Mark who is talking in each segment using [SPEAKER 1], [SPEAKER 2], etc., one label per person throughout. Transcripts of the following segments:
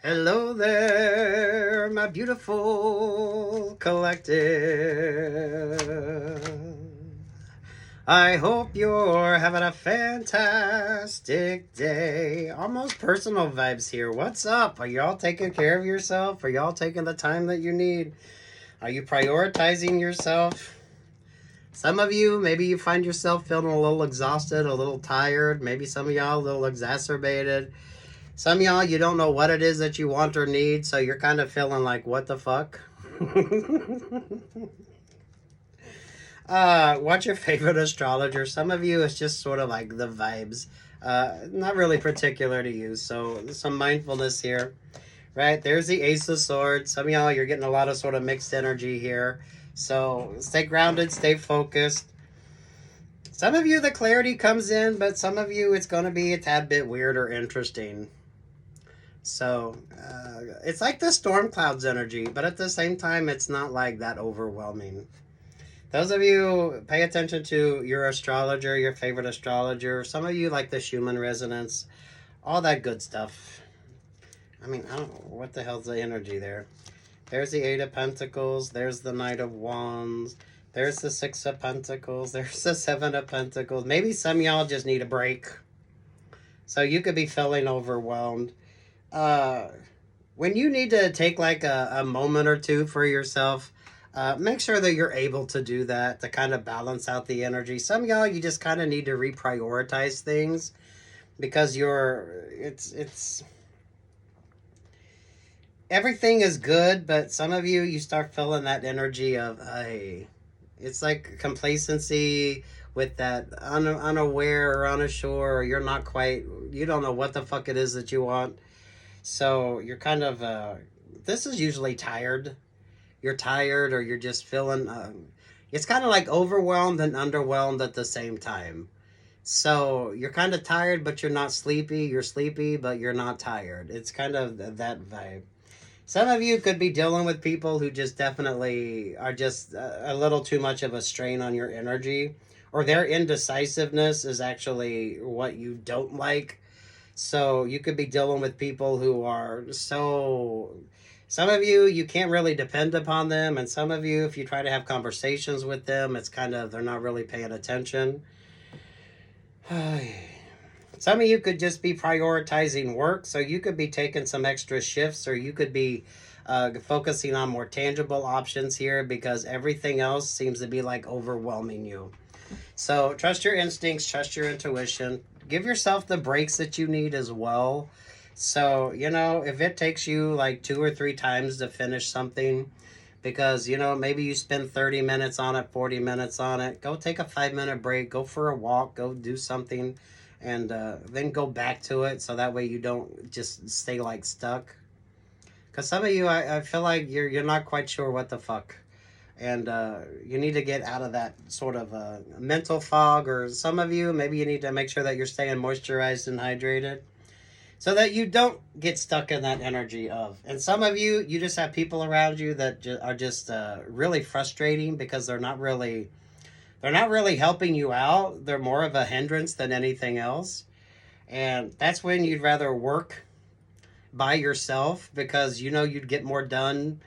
[SPEAKER 1] Hello there, my beautiful collective. I hope you're having a fantastic day. Almost personal vibes here. What's up? Are y'all taking care of yourself? Are y'all taking the time that you need? Are you prioritizing yourself? Some of you, maybe you find yourself feeling a little exhausted, a little tired. Maybe some of y'all a little exacerbated. Some of y'all, you don't know what it is that you want or need, so you're kind of feeling like, what the fuck? What's your favorite astrologer? Some of you, it's just sort of like the vibes. Not really particular to you, so some mindfulness here. Right, there's the Ace of Swords. Some of y'all, you're getting a lot of sort of mixed energy here. So stay grounded, stay focused. Some of you, the clarity comes in, but some of you, it's going to be a tad bit weird or interesting. So it's like the storm clouds energy, but at the same time, it's not like that overwhelming. Those of you, pay attention to your astrologer, your favorite astrologer. Some of you like the Schumann resonance, all that good stuff. I mean, I don't know, what the hell's the energy there? There's the Eight of Pentacles, there's the Knight of Wands, there's the Six of Pentacles, there's the Seven of Pentacles. Maybe some of y'all just need a break. So you could be feeling overwhelmed. When you need to take like a moment or two for yourself, make sure that you're able to do that to kind of balance out the energy. Some of y'all, you just kind of need to reprioritize things because it's everything is good, but some of you start feeling that energy of, hey, it's like complacency with that unaware or unsure, or you're not quite, you don't know what the fuck it is that you want. So you're kind of, this is usually tired. You're tired, or you're just feeling, it's kind of like overwhelmed and underwhelmed at the same time. So you're kind of tired, but you're not sleepy. You're sleepy, but you're not tired. It's kind of that vibe. Some of you could be dealing with people who just definitely are just a little too much of a strain on your energy, or their indecisiveness is actually what you don't like. So you could be dealing with people who are so... Some of you, you can't really depend upon them. And some of you, if you try to have conversations with them, it's kind of, they're not really paying attention. Some of you could just be prioritizing work. So you could be taking some extra shifts, or you could be focusing on more tangible options here because everything else seems to be like overwhelming you. So trust your instincts, trust your intuition. Give yourself the breaks that you need as well. So, if it takes you like 2 or 3 times to finish something, because, maybe you spend 30 minutes on it, 40 minutes on it, go take a 5-minute break, go for a walk, go do something, and then go back to it. So that way you don't just stay like stuck. Because some of you, I feel like you're not quite sure what the fuck. And you need to get out of that sort of mental fog. Or some of you, maybe you need to make sure that you're staying moisturized and hydrated, so that you don't get stuck in that energy of. And some of you, you just have people around you that are just really frustrating because they're not really helping you out. They're more of a hindrance than anything else. And that's when you'd rather work by yourself, because you'd get more done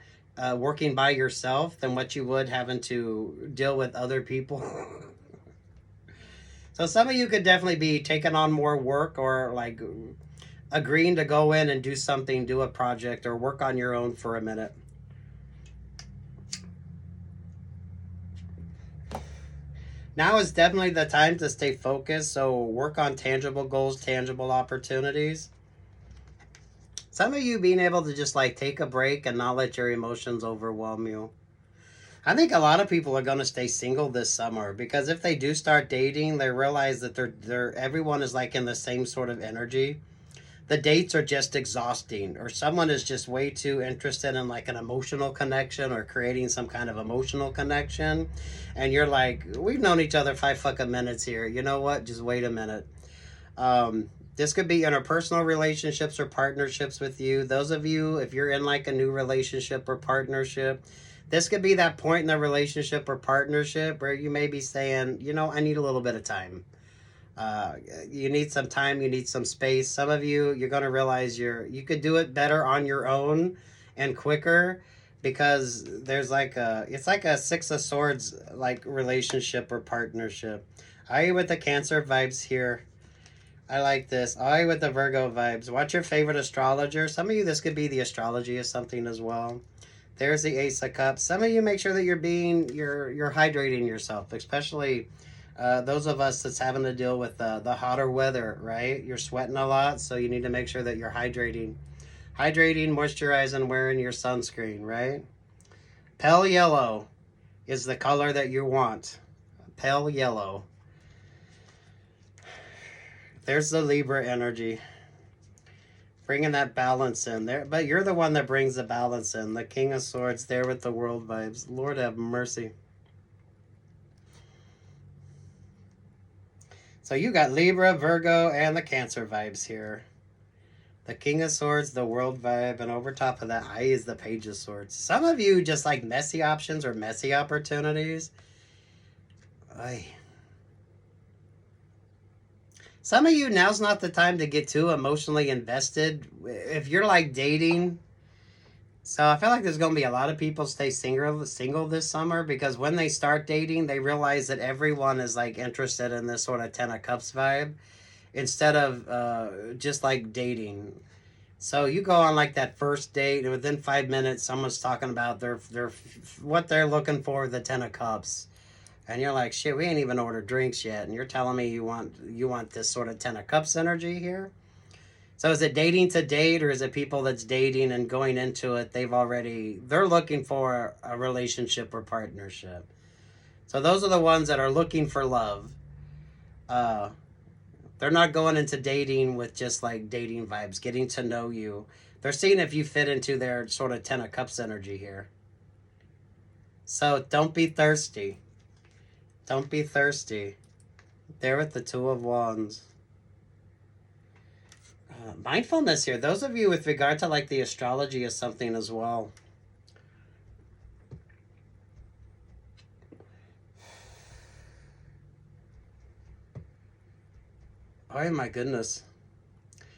[SPEAKER 1] working by yourself than what you would having to deal with other people. So some of you could definitely be taking on more work, or like agreeing to go in and do something, do a project, or work on your own for a minute. Now is definitely the time to stay focused, so work on tangible goals, tangible opportunities. Some of you being able to just like take a break and not let your emotions overwhelm you. I think a lot of people are going to stay single this summer, because if they do start dating, they realize that everyone is like in the same sort of energy. The dates are just exhausting, or someone is just way too interested in like an emotional connection or creating some kind of emotional connection. And you're like, we've known each other 5 fucking minutes here. You know what? Just wait a minute. This could be interpersonal relationships or partnerships with you. Those of you, if you're in like a new relationship or partnership, this could be that point in the relationship or partnership where you may be saying, I need a little bit of time. Uh, you need some time, you need some space. Some of you, you're going to realize you could do it better on your own and quicker, because there's like it's like a Six of Swords like relationship or partnership. Are you with the Cancer vibes here? I like this. Are you with the Virgo vibes? What's your favorite astrologer? Some of you, this could be the astrology of something as well. There's the Ace of Cups. Some of you, make sure that you're hydrating yourself, especially those of us that's having to deal with the hotter weather, right? You're sweating a lot, so you need to make sure that you're hydrating, moisturizing, wearing your sunscreen, right? Pale yellow is the color that you want. Pale yellow. There's the Libra energy, bringing that balance in there. But you're the one that brings the balance in. The King of Swords there with the world vibes. Lord have mercy. So you got Libra, Virgo, and the Cancer vibes here. The King of Swords, the world vibe, and over top of that, I is the Page of Swords. Some of you just like messy options or messy opportunities. Ay. Some of you, now's not the time to get too emotionally invested. If you're like dating, so I feel like there's going to be a lot of people stay single this summer, because when they start dating, they realize that everyone is like interested in this sort of Ten of Cups vibe instead of just like dating. So you go on like that first date, and within 5 minutes, someone's talking about their what they're looking for, the Ten of Cups. And you're like, shit, we ain't even ordered drinks yet, and you're telling me you want this sort of Ten of Cups energy here. So is it dating to date, or is it people that's dating and going into it, they're looking for a relationship or partnership? So those are the ones that are looking for love. They're not going into dating with just like dating vibes, getting to know you. They're seeing if you fit into their sort of Ten of Cups energy here. So don't be thirsty. Don't be thirsty. There with the Two of Wands. Mindfulness here. Those of you with regard to like the astrology of something as well. Oh my goodness.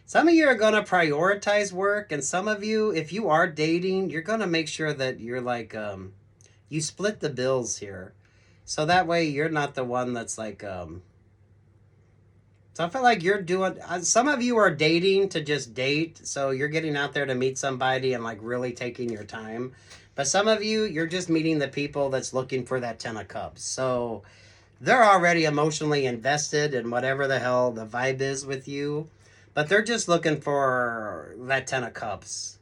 [SPEAKER 1] Some of you are going to prioritize work, and some of you, if you are dating, you're going to make sure that you're like, you split the bills here. So that way you're not the one that's like, so I feel like you're doing, some of you are dating to just date. So you're getting out there to meet somebody and like really taking your time. But some of you, you're just meeting the people that's looking for that Ten of Cups. So they're already emotionally invested in whatever the hell the vibe is with you. But they're just looking for that Ten of Cups.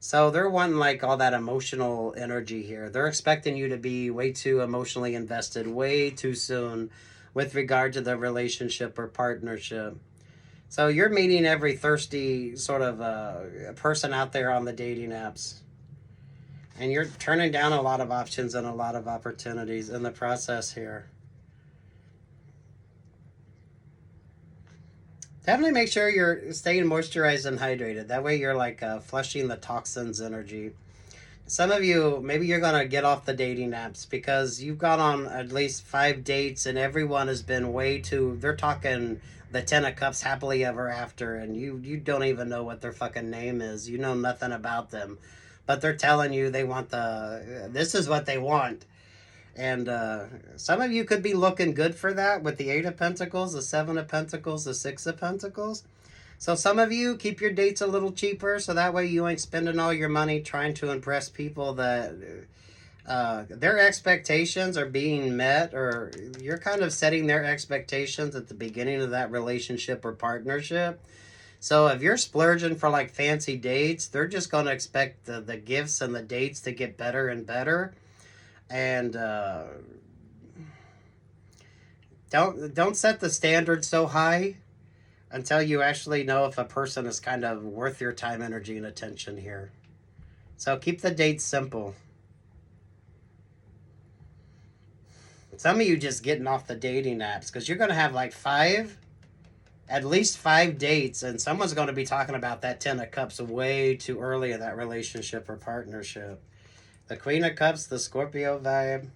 [SPEAKER 1] So they're wanting like all that emotional energy here. They're expecting you to be way too emotionally invested way too soon with regard to the relationship or partnership. So you're meeting every thirsty sort of person out there on the dating apps. And you're turning down a lot of options and a lot of opportunities in the process here. Definitely make sure you're staying moisturized and hydrated. That way you're like flushing the toxins energy. Some of you, maybe you're going to get off the dating apps because you've gone on at least 5 dates and everyone has been way too, they're talking the Ten of Cups happily ever after, and you don't even know what their fucking name is. You know nothing about them. But they're telling you they want this is what they want. And some of you could be looking good for that with the Eight of Pentacles, the Seven of Pentacles, the Six of Pentacles. So some of you keep your dates a little cheaper, so that way you ain't spending all your money trying to impress people that their expectations are being met, or you're kind of setting their expectations at the beginning of that relationship or partnership. So if you're splurging for like fancy dates, they're just going to expect the gifts and the dates to get better and better. And don't set the standard so high until you actually know if a person is kind of worth your time, energy, and attention here. So keep the dates simple. Some of you just getting off the dating apps because you're going to have like at least 5 dates, and someone's going to be talking about that Ten of Cups way too early in that relationship or partnership. The Queen of Cups, the Scorpio vibe.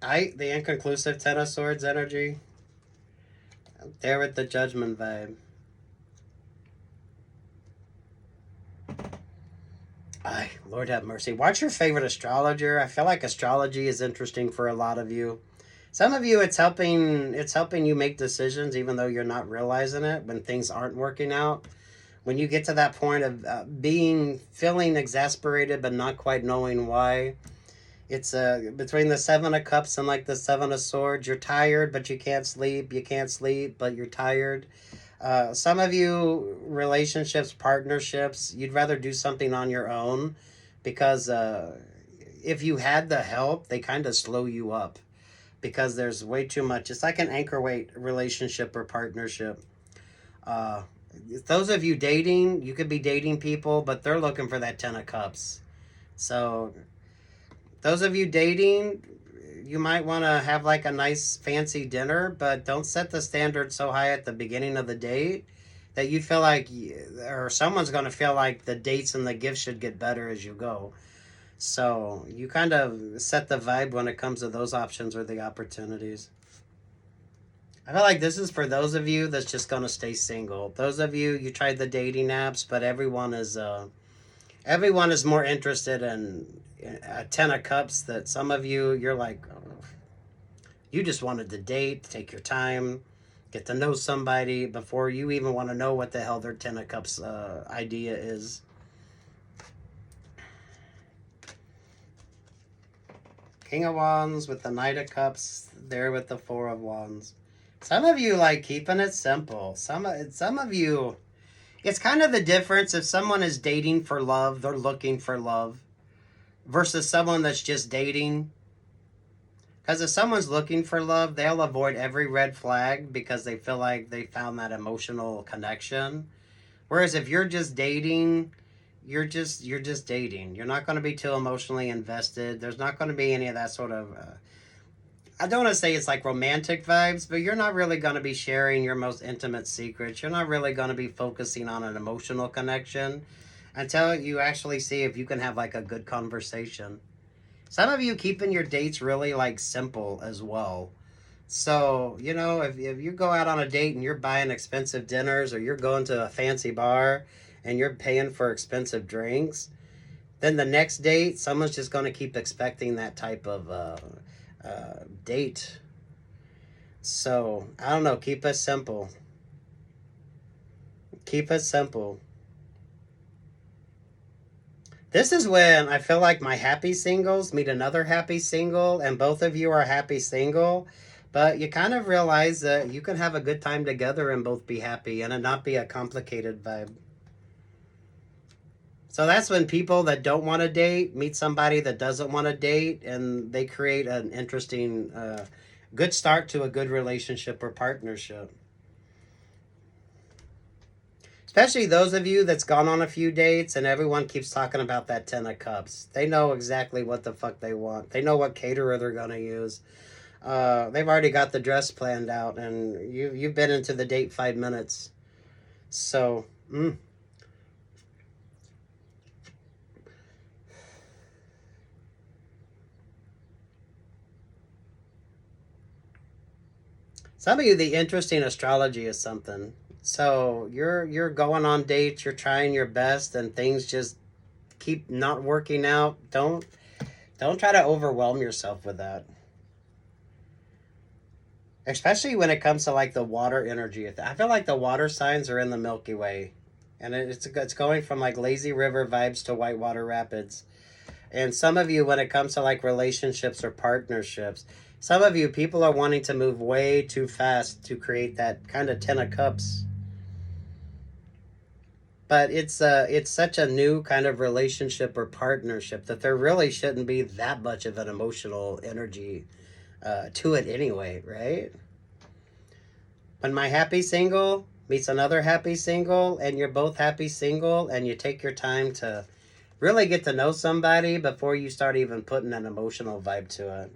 [SPEAKER 1] The inconclusive Ten of Swords energy. There with the Judgment vibe. Ay, Lord have mercy. What's your favorite astrologer? I feel like astrology is interesting for a lot of you. Some of you, it's helping you make decisions even though you're not realizing it when things aren't working out. When you get to that point of feeling exasperated but not quite knowing why. It's between the Seven of Cups and like the Seven of Swords. You're tired, but you can't sleep. You can't sleep, but you're tired. Some of you, relationships, partnerships, you'd rather do something on your own because if you had the help, they kind of slow you up because there's way too much. It's like an anchor weight relationship or partnership. Uh, those of you dating, you could be dating people, but they're looking for that Ten of Cups. So those of you dating, you might want to have like a nice fancy dinner, but don't set the standard so high at the beginning of the date that you feel like, or someone's going to feel like the dates and the gifts should get better as you go. So you kind of set the vibe when it comes to those options or the opportunities. I feel like this is for those of you that's just going to stay single. Those of you, you tried the dating apps, but everyone is more interested in a Ten of Cups. That some of you, you're like, oh, you just wanted to date, take your time, get to know somebody before you even want to know what the hell their Ten of Cups idea is. King of Wands with the Knight of Cups, there with the Four of Wands. Some of you like keeping it simple. Some of you, it's kind of the difference if someone is dating for love, they're looking for love, versus someone that's just dating. Because if someone's looking for love, they'll avoid every red flag because they feel like they found that emotional connection. Whereas if you're just dating, you're just dating. You're not going to be too emotionally invested. There's not going to be any of that sort of I don't want to say it's like romantic vibes, but you're not really going to be sharing your most intimate secrets. You're not really going to be focusing on an emotional connection until you actually see if you can have like a good conversation. Some of you keeping your dates really like simple as well. So, if you go out on a date and you're buying expensive dinners or you're going to a fancy bar and you're paying for expensive drinks, then the next date, someone's just going to keep expecting that type of date. So, I don't know. Keep it simple. Keep it simple. This is when I feel like my happy singles meet another happy single, and both of you are happy single. But you kind of realize that you can have a good time together and both be happy and it not be a complicated vibe. So that's when people that don't want to date meet somebody that doesn't want to date, and they create an interesting, good start to a good relationship or partnership. Especially those of you that's gone on a few dates and everyone keeps talking about that Ten of Cups. They know exactly what the fuck they want. They know what caterer they're going to use. They've already got the dress planned out, and you've been into the date 5 minutes. So, some of you, the interesting astrology is something. So you're going on dates, you're trying your best, and things just keep not working out. Don't try to overwhelm yourself with that. Especially when it comes to like the water energy. I feel like the water signs are in the Milky Way, and it's going from like lazy river vibes to whitewater rapids. And some of you, when it comes to like relationships or partnerships, some of you, people are wanting to move way too fast to create that kind of Ten of Cups. But it's such a new kind of relationship or partnership that there really shouldn't be that much of an emotional energy to it anyway, right? When my happy single meets another happy single and you're both happy single and you take your time to really get to know somebody before you start even putting an emotional vibe to it.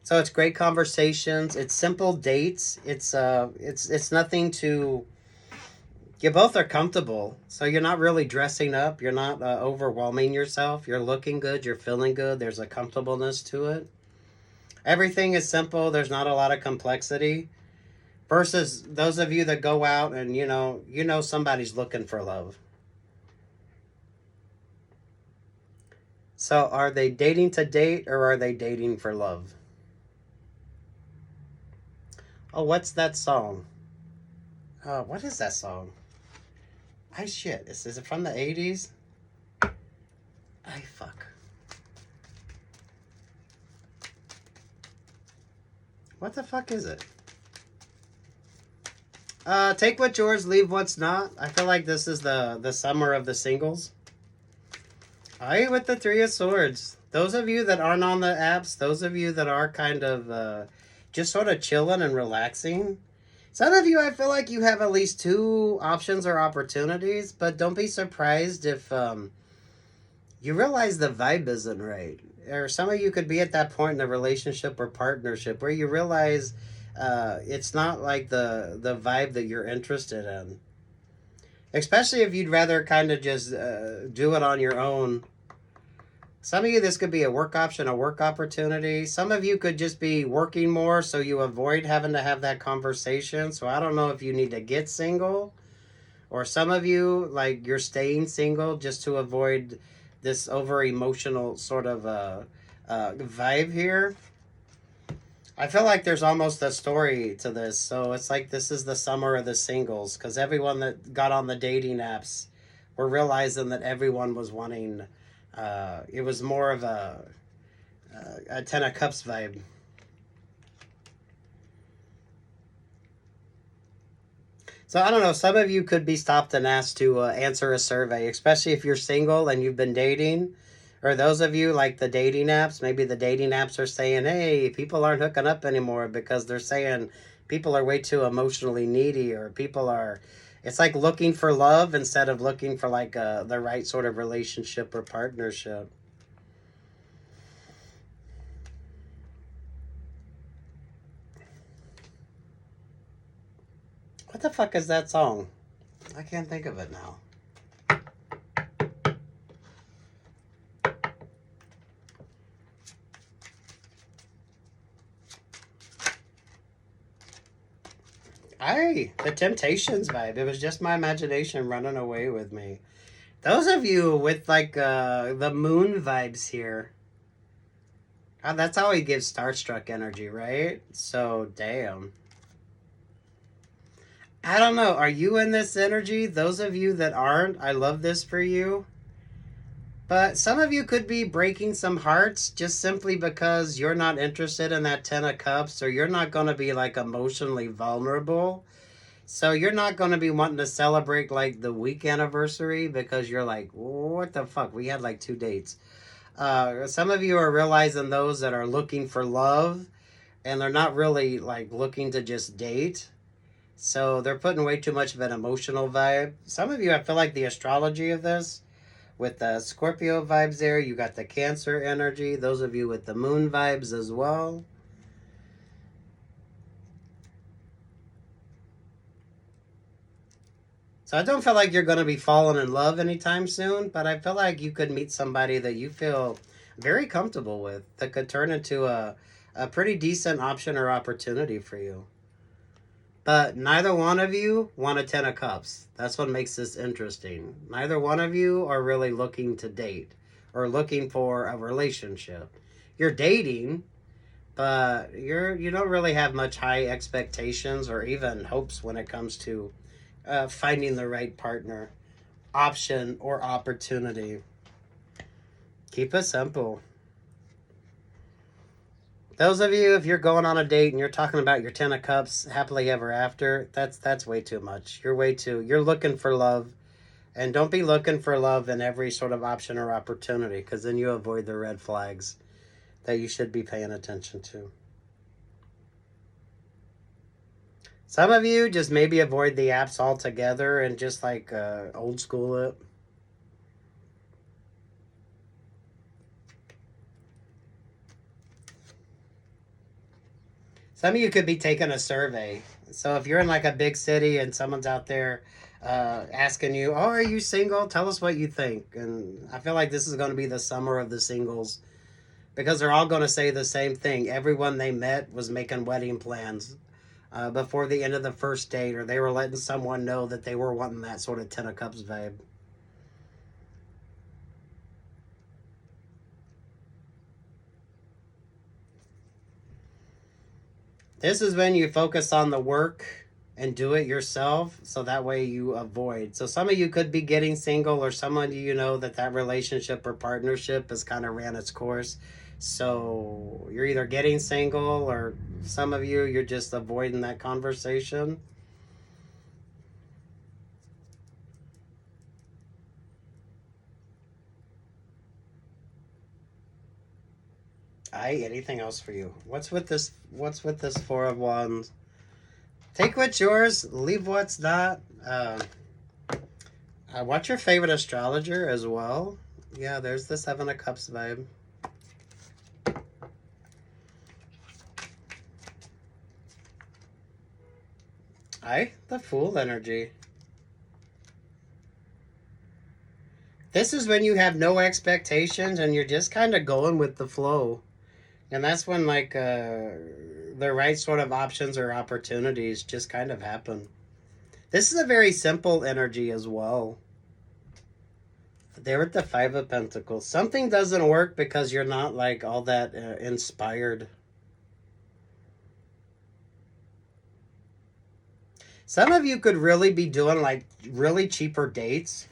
[SPEAKER 1] So it's great conversations. It's simple dates. It's nothing to. You both are comfortable, so you're not really dressing up. You're not overwhelming yourself. You're looking good. You're feeling good. There's a comfortableness to it. Everything is simple. There's not a lot of complexity. Versus those of you that go out and somebody's looking for love. So are they dating to date or are they dating for love? Oh, what's that song? What is that song? I shit. Is it from the 80s? I fuck. What the fuck is it? Take what's yours, leave what's not. I feel like this is the summer of the singles. Aye, with the Three of Swords. Those of you that aren't on the apps, those of you that are kind of just sort of chilling and relaxing. Some of you, I feel like you have at least two options or opportunities, but don't be surprised if you realize the vibe isn't right. Or some of you could be at that point in a relationship or partnership where you realize it's not like the vibe that you're interested in. Especially if you'd rather kind of just do it on your own. Some of you, this could be a work option, a work opportunity. Some of you could just be working more so you avoid having to have that conversation. So I don't know if you need to get single. Or some of you, like, you're staying single just to avoid this over emotional sort of vibe here. I feel like there's almost a story to this. So it's like this is the summer of the singles, because everyone that got on the dating apps were realizing that everyone was wanting, it was more of a Ten of Cups vibe. So I don't know, some of you could be stopped and asked to answer a survey, especially if you're single and you've been dating. Or those of you like the dating apps, maybe the dating apps are saying, hey, people aren't hooking up anymore because they're saying people are way too emotionally needy, or people are, it's like looking for love instead of looking for like the right sort of relationship or partnership. What the fuck is that song? I can't think of it now. The Temptations vibe. It was just my imagination running away with me. Those of you with like the moon vibes here. That's how he gives starstruck energy, right? So, damn. I don't know. Are you in this energy? Those of you that aren't, I love this for you. But some of you could be breaking some hearts just simply because you're not interested in that Ten of Cups, or you're not going to be like emotionally vulnerable. So you're not going to be wanting to celebrate like the week anniversary because you're like, what the fuck? We had like 2 dates. Some of you are realizing those that are looking for love and they're not really like looking to just date. So they're putting way too much of an emotional vibe. Some of you, I feel like the astrology of this with the Scorpio vibes there, you got the Cancer energy. Those of you with the moon vibes as well. So I don't feel like you're going to be falling in love anytime soon, but I feel like you could meet somebody that you feel very comfortable with that could turn into a pretty decent option or opportunity for you. But neither one of you want a Ten of Cups. That's what makes this interesting. Neither one of you are really looking to date or looking for a relationship. You're dating, but you don't really have much high expectations or even hopes when it comes to finding the right partner, option, or opportunity. Keep it simple. Those of you, if you're going on a date and you're talking about your Ten of Cups, happily ever after, that's way too much. You're looking for love. And don't be looking for love in every sort of option or opportunity, because then you avoid the red flags that you should be paying attention to. Some of you just maybe avoid the apps altogether and just like old school it. Some of you could be taking a survey. So if you're in like a big city and someone's out there asking you, oh, are you single? Tell us what you think. And I feel like this is going to be the summer of the singles, because they're all going to say the same thing. Everyone they met was making wedding plans. before the end of the first date, or they were letting someone know that they were wanting that sort of Ten of Cups vibe. This is when you focus on the work and do it yourself, so that way you avoid. So some of you could be getting single, or some of you know that relationship or partnership has kind of ran its course. So you're either getting single, or some of you, you're just avoiding that conversation. Anything else for you? What's with this? What's with this Four of Wands? Take what's yours, leave what's not. What's your favorite astrologer as well? Yeah, there's the Seven of Cups vibe. The Fool energy. This is when you have no expectations and you're just kind of going with the flow. And that's when, like, the right sort of options or opportunities just kind of happen. This is a very simple energy as well. They're at the Five of Pentacles. Something doesn't work because you're not, like, all that inspired. Some of you could really be doing, like, really cheaper dates.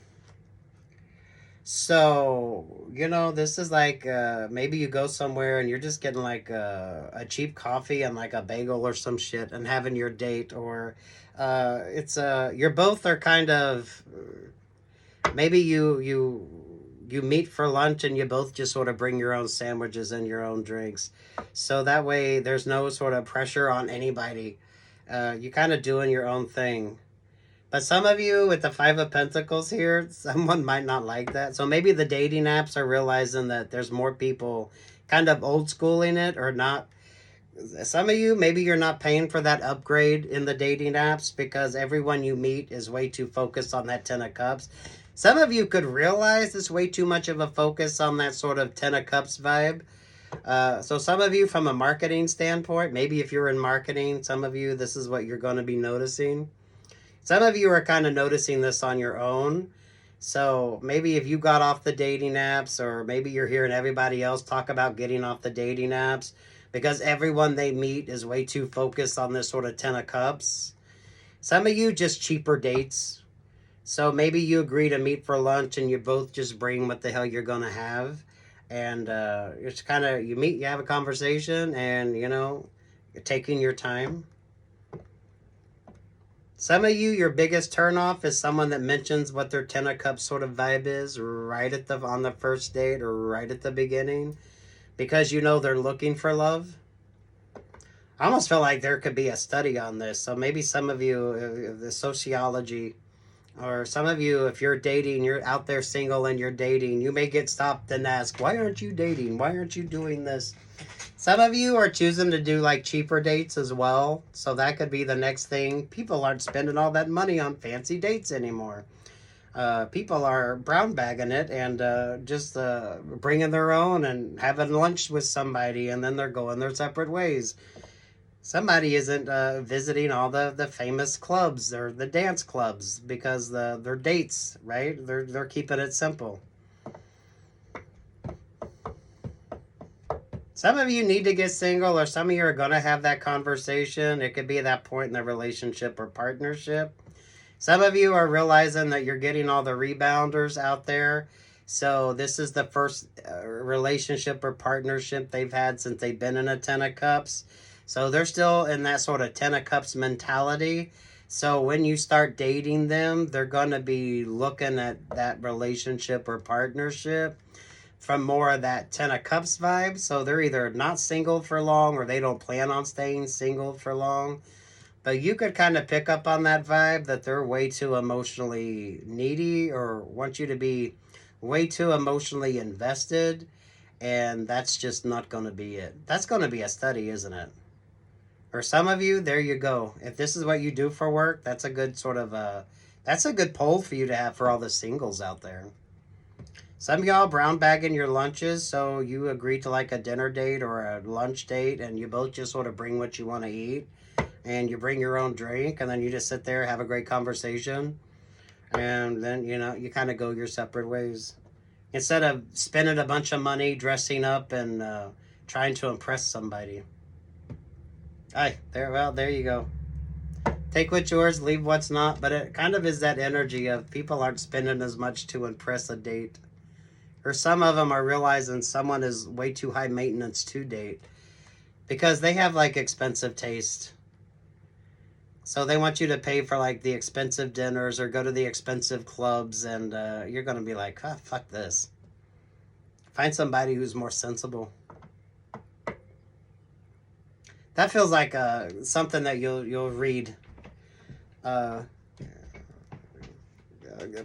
[SPEAKER 1] So, you know, this is like, maybe you go somewhere and you're just getting like a cheap coffee and like a bagel or some shit and having your date, or you're both are kind of, maybe you meet for lunch and you both just sort of bring your own sandwiches and your own drinks. So that way there's no sort of pressure on anybody. You kind of doing your own thing. But some of you with the Five of Pentacles here, someone might not like that. So maybe the dating apps are realizing that there's more people kind of old schooling it, or not. Some of you, maybe you're not paying for that upgrade in the dating apps because everyone you meet is way too focused on that Ten of Cups. Some of you could realize there's way too much of a focus on that sort of Ten of Cups vibe. So some of you, from a marketing standpoint, maybe if you're in marketing, some of you, this is what you're going to be noticing. Some of you are kind of noticing this on your own. So maybe if you got off the dating apps, or maybe you're hearing everybody else talk about getting off the dating apps because everyone they meet is way too focused on this sort of Ten of Cups. Some of you just cheaper dates. So maybe you agree to meet for lunch and you both just bring what the hell you're going to have. And it's kind of, you meet, you have a conversation, and, you know, you're taking your time. Some of you, your biggest turnoff is someone that mentions what their Ten of Cups sort of vibe is right at on the first date or right at the beginning, because you know they're looking for love. I almost feel like there could be a study on this. So maybe some of you, the sociology, or some of you, if you're dating, you're out there single and you're dating, you may get stopped and asked, why aren't you dating? Why aren't you doing this? Some of you are choosing to do like cheaper dates as well. So that could be the next thing. People aren't spending all that money on fancy dates anymore. People are brown bagging it and just bringing their own and having lunch with somebody, and then they're going their separate ways. Somebody isn't visiting all the famous clubs or the dance clubs because they're dates, right? They're keeping it simple. Some of you need to get single, or some of you are going to have that conversation. It could be that point in the relationship or partnership. Some of you are realizing that you're getting all the rebounders out there. So this is the first relationship or partnership they've had since they've been in a Ten of Cups. So they're still in that sort of Ten of Cups mentality. So when you start dating them, they're going to be looking at that relationship or partnership from more of that Ten of Cups vibe. So they're either not single for long, or they don't plan on staying single for long. But you could kind of pick up on that vibe that they're way too emotionally needy, or want you to be way too emotionally invested. And that's just not going to be it. That's going to be a study, isn't it? For some of you, there you go. If this is what you do for work, that's a good sort of that's a good poll for you to have for all the singles out there. Some of y'all brown bagging your lunches, so you agree to like a dinner date or a lunch date, and you both just sort of bring what you want to eat. and you bring your own drink, and then you just sit there, have a great conversation, and then, you know, you kind of go your separate ways. Instead of spending a bunch of money dressing up and trying to impress somebody. There you go. Take what's yours, leave what's not, but it kind of is that energy of people aren't spending as much to impress a date. Or some of them are realizing someone is way too high maintenance to date because they have like expensive taste. So they want you to pay for like the expensive dinners or go to the expensive clubs, and you're going to be like, oh, fuck this. Find somebody who's more sensible. That feels like something that you'll read.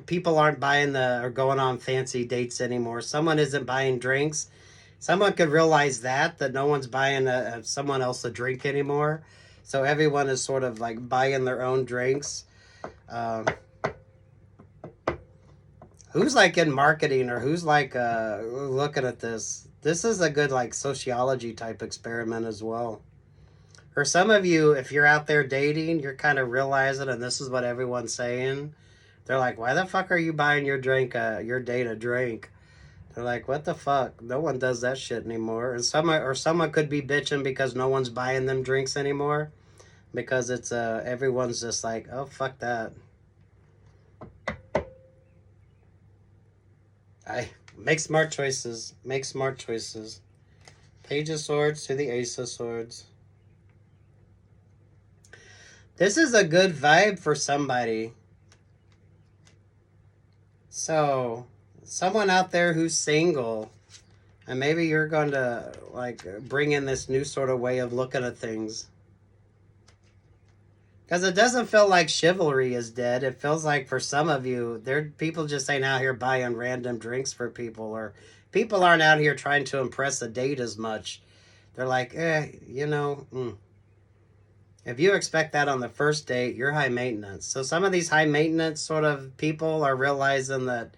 [SPEAKER 1] People aren't buying or going on fancy dates anymore. Someone isn't buying drinks. Someone could realize that no one's buying someone else a drink anymore. So everyone is sort of like buying their own drinks. Who's like in marketing, or who's like looking at this? This is a good like sociology type experiment as well. For some of you, if you're out there dating, you're kind of realizing, and this is what everyone's saying. They're like, why the fuck are you buying your date a drink? They're like, what the fuck? No one does that shit anymore. And someone could be bitching because no one's buying them drinks anymore. Because it's everyone's just like, oh, fuck that. Make smart choices. Make smart choices. Page of Swords to the Ace of Swords. This is a good vibe for somebody. So, someone out there who's single, and maybe you're going to like bring in this new sort of way of looking at things. Because it doesn't feel like chivalry is dead. It feels like for some of you, people just ain't out here buying random drinks for people, or people aren't out here trying to impress a date as much. They're like, If you expect that on the first date, you're high maintenance. So some of these high maintenance sort of people are realizing that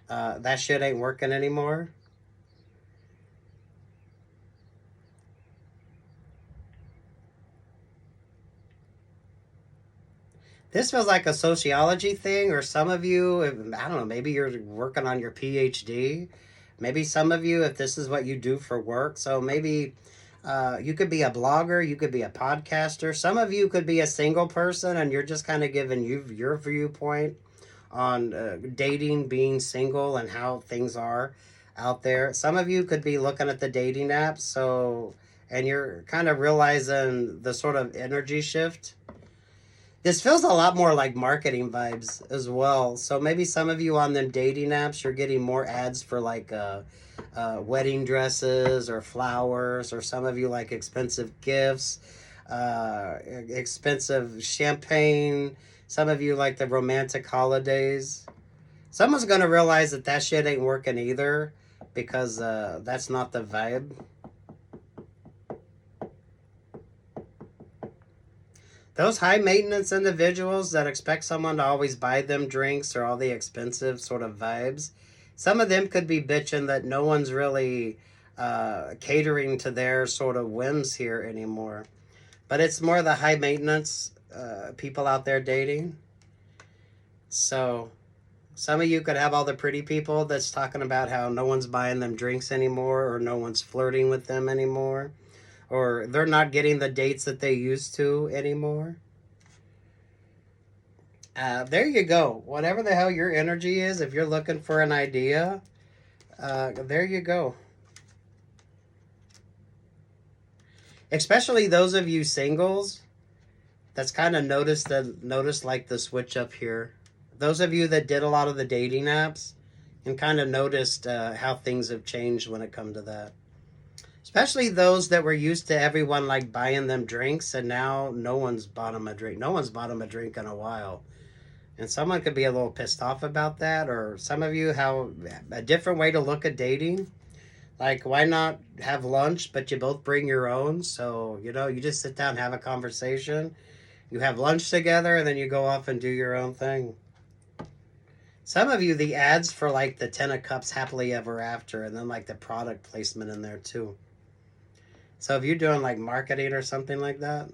[SPEAKER 1] that shit ain't working anymore. This feels like a sociology thing, or some of you, I don't know, maybe you're working on your PhD. Maybe some of you, if this is what you do for work, so maybe you could be a blogger, you could be a podcaster. Some of you could be a single person, and you're just kind of giving your viewpoint on dating, being single, and how things are out there. Some of you could be looking at the dating apps, and you're kind of realizing the sort of energy shift. This feels a lot more like marketing vibes as well. So maybe some of you on them dating apps, you're getting more ads for like wedding dresses or flowers, or some of you like expensive gifts, expensive champagne. Some of you like the romantic holidays. Someone's going to realize that shit ain't working either, because that's not the vibe. Those high maintenance individuals that expect someone to always buy them drinks or all the expensive sort of vibes, some of them could be bitching that no one's really catering to their sort of whims here anymore. But it's more the high maintenance people out there dating. So some of you could have all the pretty people that's talking about how no one's buying them drinks anymore, or no one's flirting with them anymore, or they're not getting the dates that they used to anymore. There you go. Whatever the hell your energy is, if you're looking for an idea, there you go. Especially those of you singles, that's kind of noticed like the switch up here. Those of you that did a lot of the dating apps and kind of noticed how things have changed when it comes to that. Especially those that were used to everyone like buying them drinks, and now no one's bought them a drink. No one's bought them a drink in a while. And someone could be a little pissed off about that. Or some of you have a different way to look at dating. Like, why not have lunch, but you both bring your own? So, you just sit down and have a conversation. You have lunch together, and then you go off and do your own thing. Some of you, the ads for like the 10 of Cups happily ever after, and then like the product placement in there too. So if you're doing like marketing or something like that,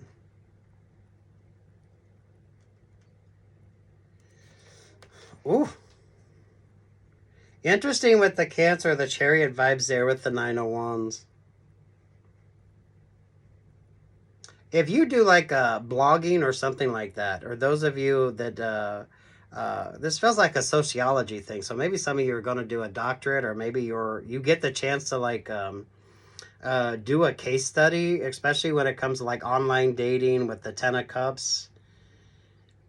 [SPEAKER 1] Ooh. Interesting with the Cancer, the Chariot vibes there with the Nine of Wands. If you do like blogging or something like that, or those of you that this feels like a sociology thing, so maybe some of you are going to do a doctorate, or maybe you get the chance to like do a case study, especially when it comes to like online dating with the Ten of Cups.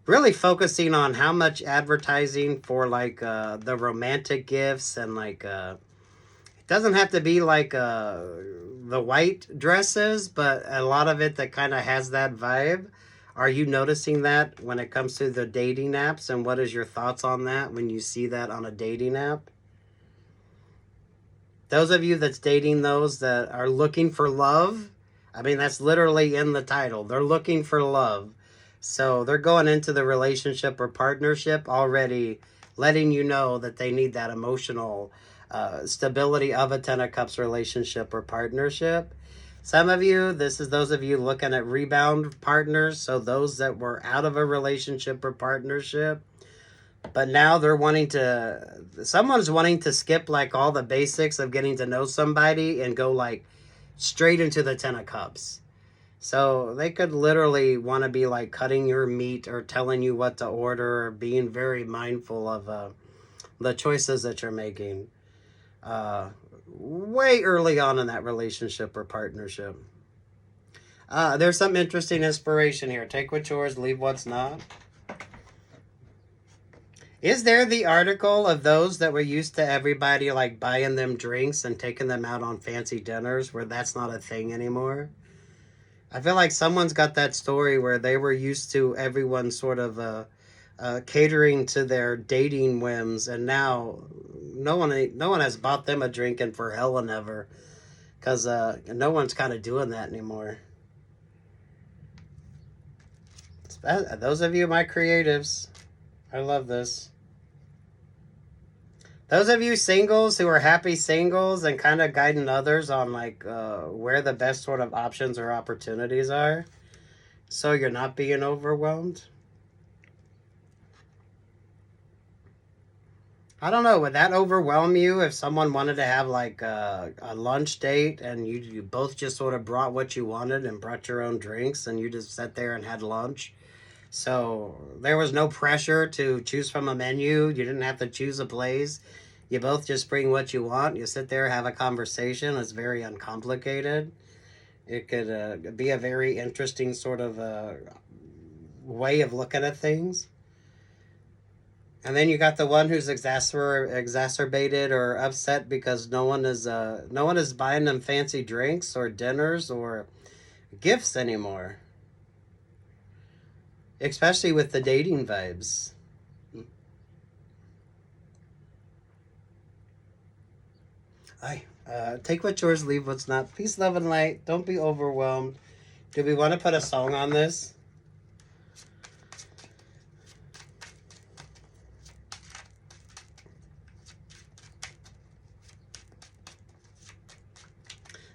[SPEAKER 1] Really focusing on how much advertising for like the romantic gifts and like it doesn't have to be like the white dresses, but a lot of it that kind of has that vibe. Are you noticing that when it comes to the dating apps, and what is your thoughts on that when you see that on a dating app? Those of you that's dating those that are looking for love, I mean, that's literally in the title. They're looking for love. So they're going into the relationship or partnership already letting you know that they need that emotional stability of a Ten of Cups relationship or partnership. Some of you, this is those of you looking at rebound partners. So those that were out of a relationship or partnership, but now they're someone's wanting to skip like all the basics of getting to know somebody and go like straight into the Ten of Cups. So they could literally want to be like cutting your meat or telling you what to order, or being very mindful of the choices that you're making way early on in that relationship or partnership. There's some interesting inspiration here. Take what's yours, leave what's not. Is there the article of those that were used to everybody like buying them drinks and taking them out on fancy dinners where that's not a thing anymore? I feel like someone's got that story where they were used to everyone sort of catering to their dating whims, and now no one has bought them a drink in for hell and ever, because no one's kind of doing that anymore. Those of you, my creatives, I love this. Those of you singles who are happy singles and kind of guiding others on like where the best sort of options or opportunities are, so you're not being overwhelmed. I don't know, would that overwhelm you if someone wanted to have like a lunch date and you both just sort of brought what you wanted and brought your own drinks and you just sat there and had lunch? So there was no pressure to choose from a menu. You didn't have to choose a place. You both just bring what you want. You sit there, have a conversation. It's very uncomplicated. It could be a very interesting sort of way of looking at things. And then you got the one who's exacerbated or upset because no one is buying them fancy drinks or dinners or gifts anymore. Especially with the dating vibes. Take what's yours, leave what's not. Peace, love, and light. Don't be overwhelmed. Do we want to put a song on this?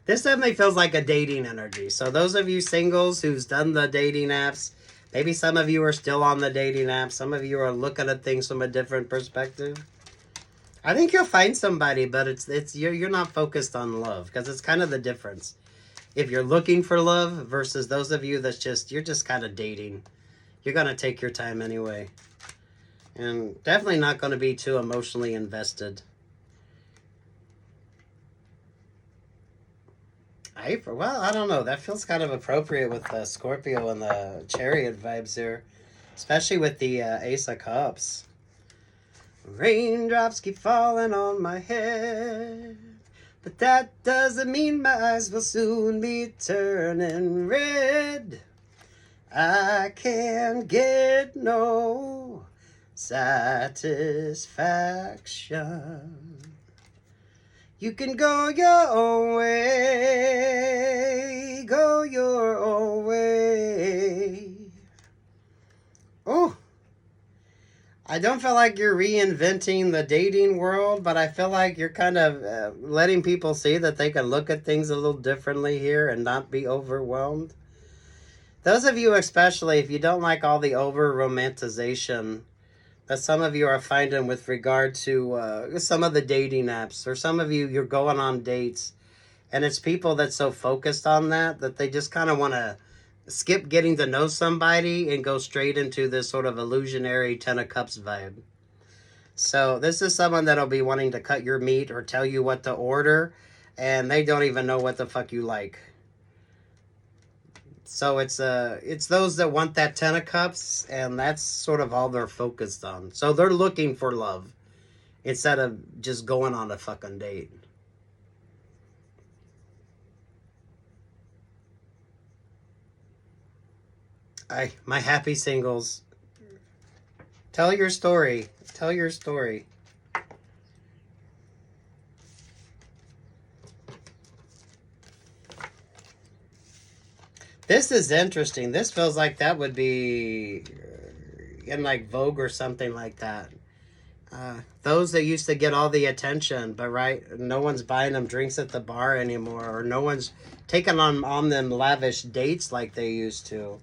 [SPEAKER 1] This definitely feels like a dating energy. So those of you singles who's done the dating apps, maybe some of you are still on the dating apps. Some of you are looking at things from a different perspective. I think you'll find somebody, but you're not focused on love, because it's kind of the difference. If you're looking for love versus those of you you're just kind of dating. You're going to take your time anyway. And definitely not going to be too emotionally invested. Well, I don't know. That feels kind of appropriate with the Scorpio and the Chariot vibes here. Especially with the Ace of Cups. Raindrops keep falling on my head, but that doesn't mean my eyes will soon be turning red. I can't get no satisfaction. You can go your own way, go your own way. Oh, I don't feel like you're reinventing the dating world, but I feel like you're kind of letting people see that they can look at things a little differently here and not be overwhelmed. Those of you especially, if you don't like all the over-romanticization that some of you are finding with regard to some of the dating apps, or some of you, you're going on dates, and it's people that's so focused on that they just kind of want to skip getting to know somebody and go straight into this sort of illusionary Ten of Cups vibe. So this is someone that'll be wanting to cut your meat or tell you what to order, and they don't even know what the fuck you like. So it's those that want that Ten of Cups, and that's sort of all they're focused on. So they're looking for love instead of just going on a fucking date. My happy singles, tell your story. Tell your story. This is interesting. This feels like that would be in like Vogue or something like that. Those that used to get all the attention, but no one's buying them drinks at the bar anymore, or no one's taking on them lavish dates like they used to.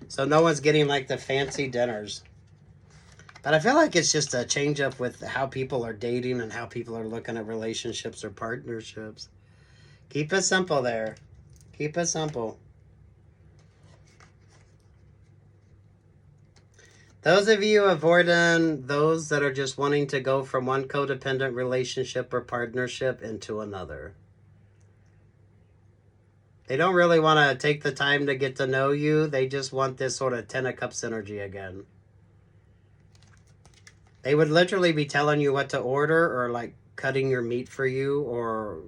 [SPEAKER 1] So no one's getting like the fancy dinners. But I feel like it's just a change up with how people are dating and how people are looking at relationships or partnerships. Keep it simple there. Keep it simple. Those of you avoiding those that are just wanting to go from one codependent relationship or partnership into another. They don't really want to take the time to get to know you. They just want this sort of Ten of Cups energy again. They would literally be telling you what to order, or like cutting your meat for you, or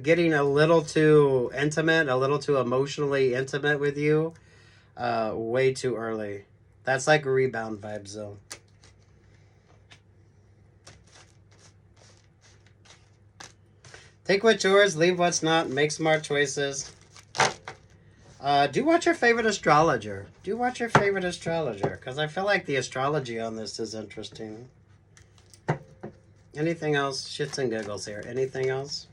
[SPEAKER 1] getting a little too intimate, a little too emotionally intimate with you way too early. That's like rebound vibes though. Take what's yours, leave what's not, make smart choices. Do watch your favorite astrologer. Do watch your favorite astrologer, because I feel like the astrology on this is interesting. Anything else? Shits and giggles here. Anything else?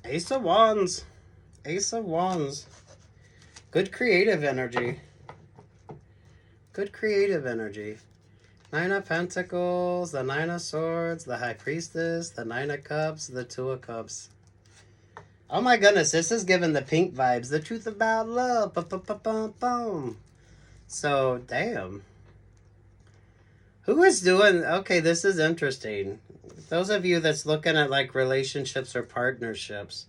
[SPEAKER 1] Ace of Wands. Ace of Wands. Good creative energy. Good creative energy. Nine of Pentacles, the Nine of Swords, the High Priestess, the Nine of Cups, the Two of Cups. Oh my goodness, this is giving the pink vibes. The truth about love. Boom. So, damn. Who is doing... Okay, this is interesting. Those of you that's looking at like relationships or partnerships.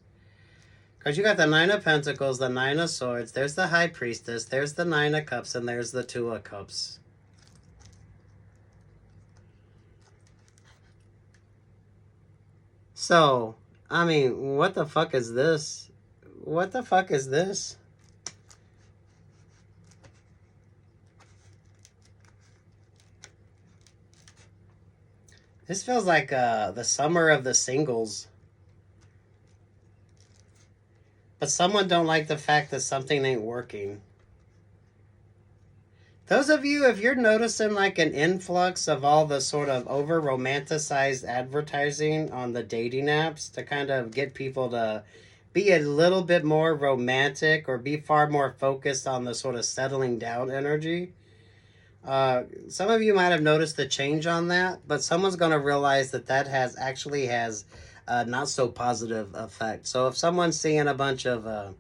[SPEAKER 1] Because you got the Nine of Pentacles, the Nine of Swords. There's the High Priestess. There's the Nine of Cups. And there's the Two of Cups. So, I mean, what the fuck is this? What the fuck is this? This feels like the summer of the singles. But someone don't like the fact that something ain't working. Those of you, if you're noticing like an influx of all the sort of over-romanticized advertising on the dating apps to kind of get people to be a little bit more romantic or be far more focused on the sort of settling down energy. Some of you might have noticed the change on that, but someone's going to realize that actually has not so positive effect. So if someone's seeing a bunch of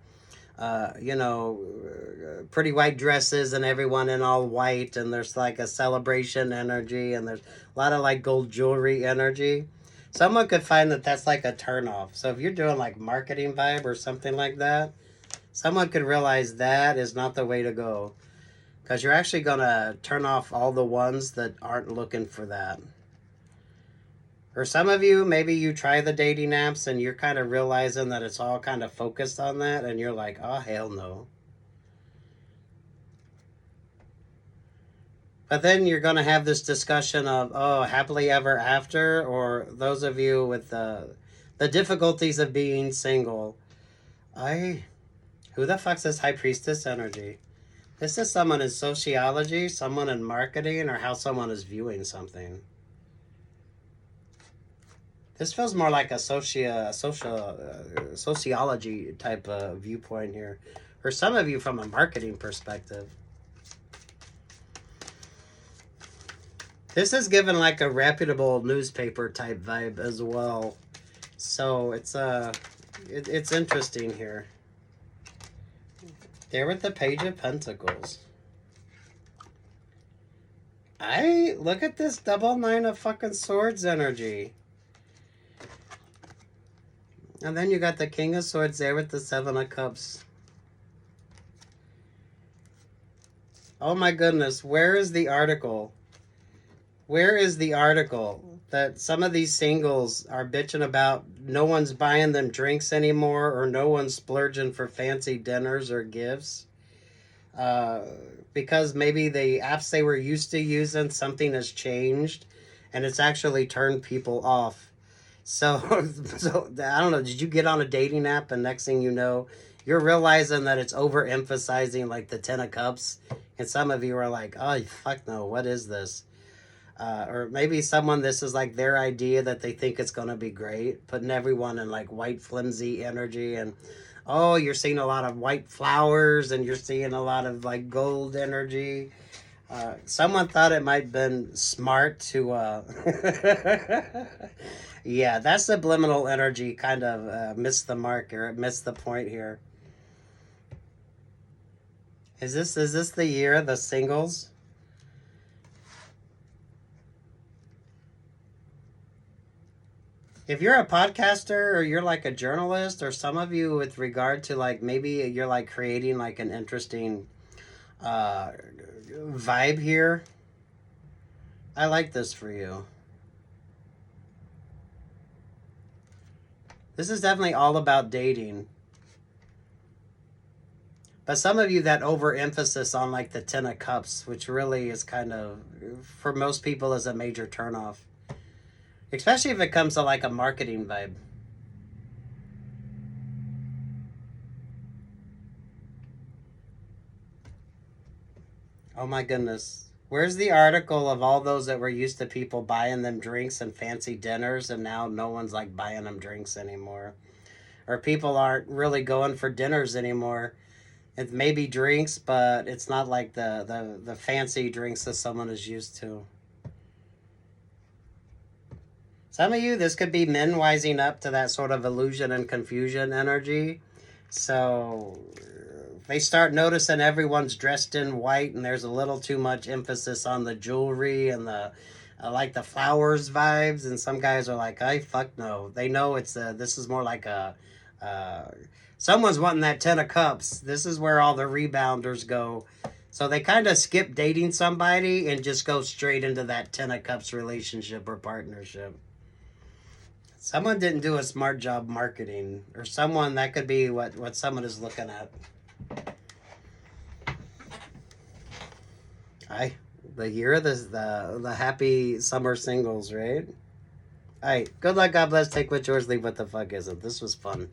[SPEAKER 1] pretty white dresses and everyone in all white, and there's like a celebration energy, and there's a lot of like gold jewelry energy, someone could find that that's like a turnoff. So if you're doing like marketing vibe or something like that, someone could realize that is not the way to go, because you're actually going to turn off all the ones that aren't looking for that. Or some of you, maybe you try the dating apps and you're kind of realizing that it's all kind of focused on that, and you're like, oh, hell no. But then you're going to have this discussion of, oh, happily ever after, or those of you with the difficulties of being single. Who the fuck's this High Priestess energy? This is someone in sociology, someone in marketing, or how someone is viewing something. This feels more like a sociology type of viewpoint here. For some of you, from a marketing perspective. This is given like a reputable newspaper type vibe as well. So it's interesting here. There with the Page of Pentacles. Look at this double 9 of fucking swords energy. And then you got the King of Swords there with the 7 of Cups. Oh my goodness, where is the article? Where is the article that some of these singles are bitching about no one's buying them drinks anymore or no one's splurging for fancy dinners or gifts? Because maybe the apps they were used to using, something has changed and it's actually turned people off. So I don't know, did you get on a dating app and next thing you know, you're realizing that it's overemphasizing like the 10 of Cups and some of you are like, oh, fuck no, what is this? Or maybe someone, this is like their idea that they think it's going to be great, putting everyone in like white flimsy energy and oh, you're seeing a lot of white flowers and you're seeing a lot of like gold energy. Someone thought it might have been smart to yeah, that subliminal energy kind of missed the mark or it missed the point here. Is this the year the singles? If you're a podcaster or you're like a journalist or some of you with regard to like maybe you're like creating like an interesting vibe here, I like this for you. This is definitely all about dating. But some of you, that overemphasis on like the 10 of Cups, which really is kind of, for most people, is a major turnoff. Especially if it comes to like a marketing vibe. Oh my goodness. Where's the article of all those that were used to people buying them drinks and fancy dinners and now no one's like buying them drinks anymore? Or people aren't really going for dinners anymore. It may be drinks, but it's not like the fancy drinks that someone is used to. Some of you, this could be men wising up to that sort of illusion and confusion energy. So they start noticing everyone's dressed in white and there's a little too much emphasis on the jewelry and the like the flowers vibes. And some guys are like, "I fuck no." They know it's this is more like a someone's wanting that 10 of Cups. This is where all the rebounders go. So they kind of skip dating somebody and just go straight into that 10 of Cups relationship or partnership. Someone didn't do a smart job marketing, or someone, that could be what someone is looking at. The year of the happy summer singles, right? All right, good luck, God bless, take what's yours, leave what the fuck isn't. This was fun.